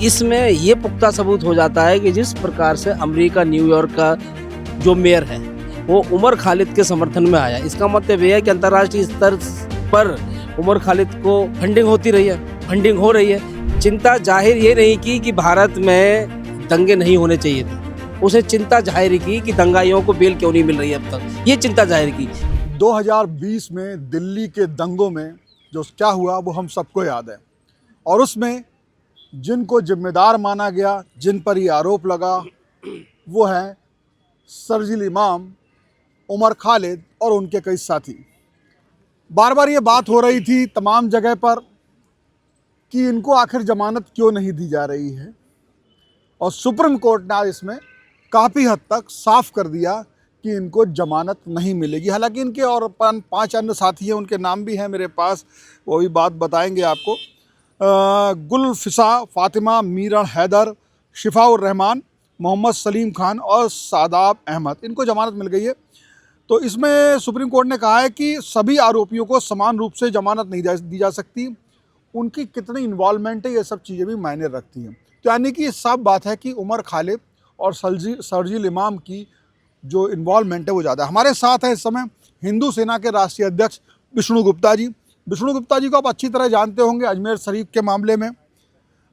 इसमें ये पुख्ता सबूत हो जाता है कि जिस प्रकार से अमेरिका न्यूयॉर्क का जो मेयर है वो उमर खालिद के समर्थन में आया, इसका मतलब ये है कि अंतर्राष्ट्रीय स्तर पर उमर खालिद को फंडिंग हो रही है। चिंता जाहिर ये नहीं की कि भारत में दंगे नहीं होने चाहिए थे, उसे चिंता जाहिर की कि दंगाइयों को बेल क्यों नहीं मिल रही है अब तक, ये चिंता जाहिर की। 2020 में दिल्ली के दंगों में जो क्या हुआ वो हम सबको याद है, और उसमें जिनको जिम्मेदार माना गया, जिन पर ये आरोप लगा, वो हैं शरजील इमाम, उमर खालिद और उनके कई साथी। बार बार ये बात हो रही थी तमाम जगह पर कि इनको आखिर जमानत क्यों नहीं दी जा रही है, और सुप्रीम कोर्ट ने आज इसमें काफ़ी हद तक साफ कर दिया कि इनको जमानत नहीं मिलेगी। हालांकि इनके और 5 अन्य साथी हैं, उनके नाम भी हैं मेरे पास, वो भी बात बताएंगे आपको। गुलफिसा फातिमा, मीरा हैदर, शिफाउर रहमान, मोहम्मद सलीम खान और सादाब अहमद, इनको जमानत मिल गई है। तो इसमें सुप्रीम कोर्ट ने कहा है कि सभी आरोपियों को समान रूप से जमानत नहीं दी जा सकती, उनकी कितनी इन्वॉल्वमेंट है ये सब चीज़ें भी मायने रखती हैं। तो यानी कि साफ बात है कि उमर खालिद और शरजील इमाम की जो इन्वॉल्वमेंट है वो ज़्यादा है। हमारे साथ है इस समय हिंदू सेना के राष्ट्रीय अध्यक्ष विष्णु गुप्ता जी। विष्णु गुप्ता जी को आप अच्छी तरह जानते होंगे, अजमेर शरीफ के मामले में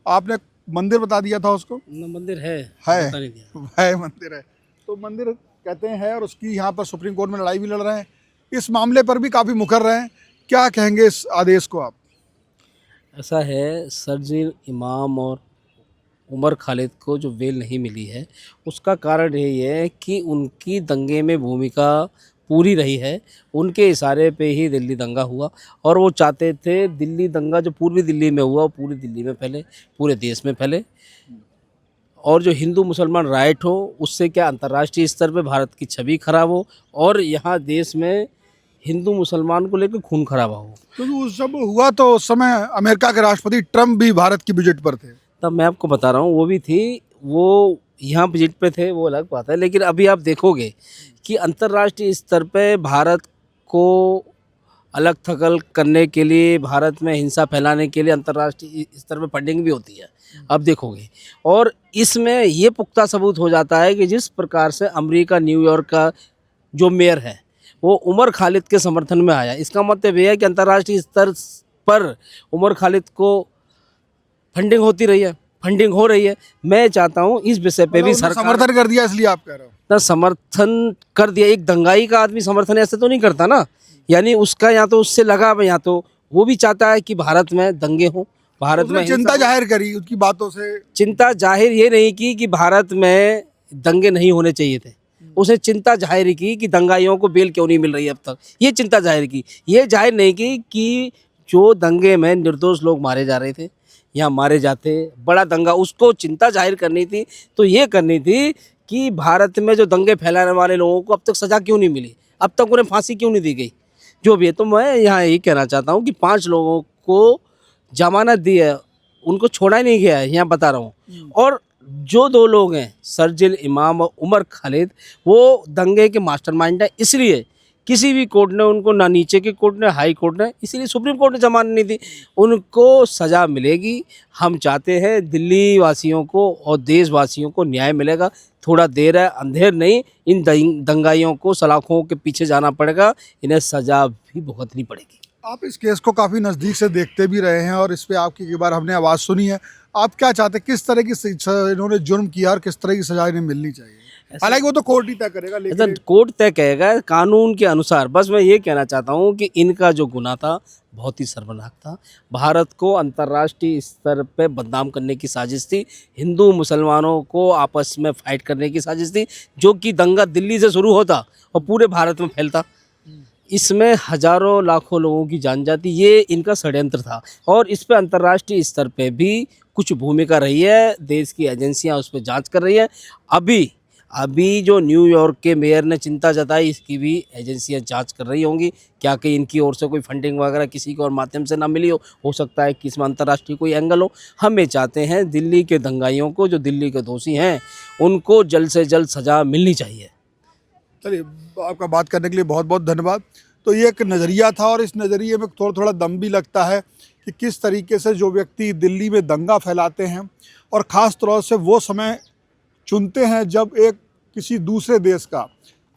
आपने मंदिर बता दिया था उसको। मंदिर है मंदिर है, तो मंदिर कहते हैं, और उसकी यहाँ पर सुप्रीम कोर्ट में लड़ाई भी लड़ रहे हैं, इस मामले पर भी काफ़ी मुखर रहे हैं। क्या कहेंगे इस आदेश को आप? ऐसा है, शरजील इमाम और उमर खालिद को जो बेल नहीं मिली है उसका कारण यही है कि उनकी दंगे में भूमिका पूरी रही है, उनके इशारे पे ही दिल्ली दंगा हुआ, और वो चाहते थे दिल्ली दंगा जो पूर्वी दिल्ली में हुआ वो पूरी दिल्ली में फैले, पूरे देश में फैले, और जो हिंदू मुसलमान राइट हो उससे क्या अंतर्राष्ट्रीय स्तर पे भारत की छवि खराब हो, और यहाँ देश में हिंदू मुसलमान को लेकर खून खराबा हो। क्योंकि वो सब हुआ तो उस समय अमेरिका के राष्ट्रपति ट्रम्प भी भारत की विजिट पर थे। तब मैं आपको बता रहा हूँ, वो भी थी, वो यहाँ विजिट पे थे, वो अलग बात है। लेकिन अभी आप देखोगे कि अंतर्राष्ट्रीय स्तर पे भारत को अलग थलग करने के लिए, भारत में हिंसा फैलाने के लिए अंतर्राष्ट्रीय स्तर पे फंडिंग भी होती है, अब देखोगे। और इसमें ये पुख्ता सबूत हो जाता है कि जिस प्रकार से अमेरिका न्यूयॉर्क का जो मेयर है वो उमर खालिद के समर्थन में आया, इसका मतलब ये है कि अंतर्राष्ट्रीय स्तर पर उमर खालिद को फंडिंग हो रही है। मैं चाहता हूँ इस विषय पे भी सरकार समर्थन कर दिया, इसलिए आप कह रहे हो ना, समर्थन कर दिया। एक दंगाई का आदमी समर्थन ऐसे तो नहीं करता ना, यानी उसका या तो उससे लगाव है, या तो वो भी चाहता है कि भारत में दंगे हों, भारत में चिंता जाहिर करी उसकी बातों से। चिंता जाहिर ये नहीं की कि भारत में दंगे नहीं होने चाहिए थे, उसे चिंता जाहिर की कि दंगाइयों को बेल क्यों नहीं मिल रही है अब तक, ये चिंता जाहिर की। ये जाहिर नहीं की कि जो दंगे में निर्दोष लोग मारे जा रहे थे या मारे जाते, बड़ा दंगा, उसको चिंता जाहिर करनी थी। तो ये करनी थी कि भारत में जो दंगे फैलाने वाले लोगों को अब तक सज़ा क्यों नहीं मिली, अब तक उन्हें फांसी क्यों नहीं दी गई, जो भी है। तो मैं यहाँ यही कहना चाहता हूँ कि 5 लोगों को जमानत दी है, उनको छोड़ा ही नहीं गया है, यहाँ बता रहा हूँ। और जो 2 लोग हैं, शरजील इमाम और उमर खालिद, वो दंगे के मास्टरमाइंड है, इसलिए किसी भी कोर्ट ने उनको, ना नीचे के कोर्ट ने, हाई कोर्ट ने, इसीलिए सुप्रीम कोर्ट ने जमानत नहीं दी, उनको सज़ा मिलेगी। हम चाहते हैं दिल्ली वासियों को और देशवासियों को न्याय मिलेगा, थोड़ा देर है, अंधेर नहीं, इन दंगाइयों को सलाखों के पीछे जाना पड़ेगा, इन्हें सज़ा भी भुगतनी पड़ेगी। आप इस केस को काफ़ी नज़दीक से देखते भी रहे हैं और इस पे आपकी कई बार हमने आवाज़ सुनी है। आप क्या चाहते हैं, किस तरह की इन्होंने जुर्म किया और किस तरह की सजा इन्हें मिलनी चाहिए? हालांकि वो तो कोर्ट ही तय करेगा, लेकिन कोर्ट तय करेगा कानून के अनुसार। बस मैं ये कहना चाहता हूँ कि इनका जो गुनाह था बहुत ही शर्मनाक था, भारत को अंतर्राष्ट्रीय स्तर पे बदनाम करने की साजिश थी, हिंदू मुसलमानों को आपस में फाइट करने की साजिश थी, जो कि दंगा दिल्ली से शुरू होता और पूरे भारत में फैलता, इसमें हजारों लाखों लोगों की जान जाती, ये इनका षड्यंत्र था। और इस पे अंतर्राष्ट्रीय स्तर पे भी कुछ भूमिका रही है, देश की एजेंसियां उस पर जांच कर रही है। अभी जो न्यूयॉर्क के मेयर ने चिंता जताई, इसकी भी एजेंसियां जांच कर रही होंगी, क्या कि इनकी ओर से कोई फंडिंग वगैरह किसी को और माध्यम से ना मिली हो सकता है कि इसमें अंतर्राष्ट्रीय कोई एंगल हो। हम ये चाहते हैं दिल्ली के दंगाइयों को, जो दिल्ली के दोषी हैं, उनको जल्द से जल्द सज़ा मिलनी चाहिए। चलिए, आपका बात करने के लिए बहुत बहुत धन्यवाद। तो ये एक नज़रिया था, और इस नज़रिए में थोड़ा थोड़ा दम भी लगता है कि किस तरीके से जो व्यक्ति दिल्ली में दंगा फैलाते हैं और ख़ास तौर से वो समय चुनते हैं जब एक किसी दूसरे देश का,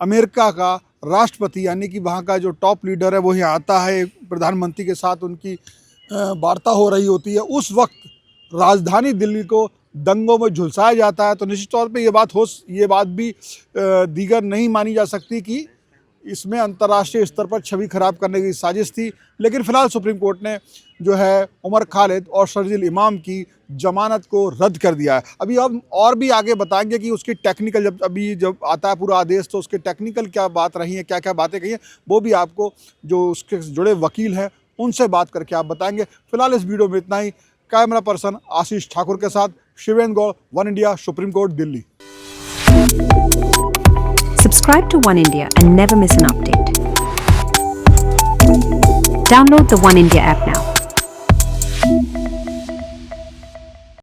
अमेरिका का राष्ट्रपति यानी कि वहाँ का जो टॉप लीडर है वो यहाँ आता है, प्रधानमंत्री के साथ उनकी वार्ता हो रही होती है। उस वक्त राजधानी दिल्ली को दंगों में झुलसाया जाता है। तो निश्चित तौर पे ये बात भी दीगर नहीं मानी जा सकती कि इसमें अंतर्राष्ट्रीय स्तर पर छवि खराब करने की साजिश थी। लेकिन फ़िलहाल सुप्रीम कोर्ट ने जो है उमर खालिद और शर्जील इमाम की जमानत को रद्द कर दिया है। अभी हम और भी आगे बताएंगे कि उसकी टेक्निकल जब आता है पूरा आदेश तो उसके टेक्निकल क्या बात रही है, क्या क्या बातें कही हैं, वो भी आपको जो उसके जुड़े वकील हैं उनसे बात करके आप बताएंगे। फिलहाल इस वीडियो में इतना ही। कैमरा पर्सन आशीष ठाकुर के साथ Shivendra Gaur, one India, supreme court, Delhi. Subscribe to One India and never miss an update. Download the One India app now.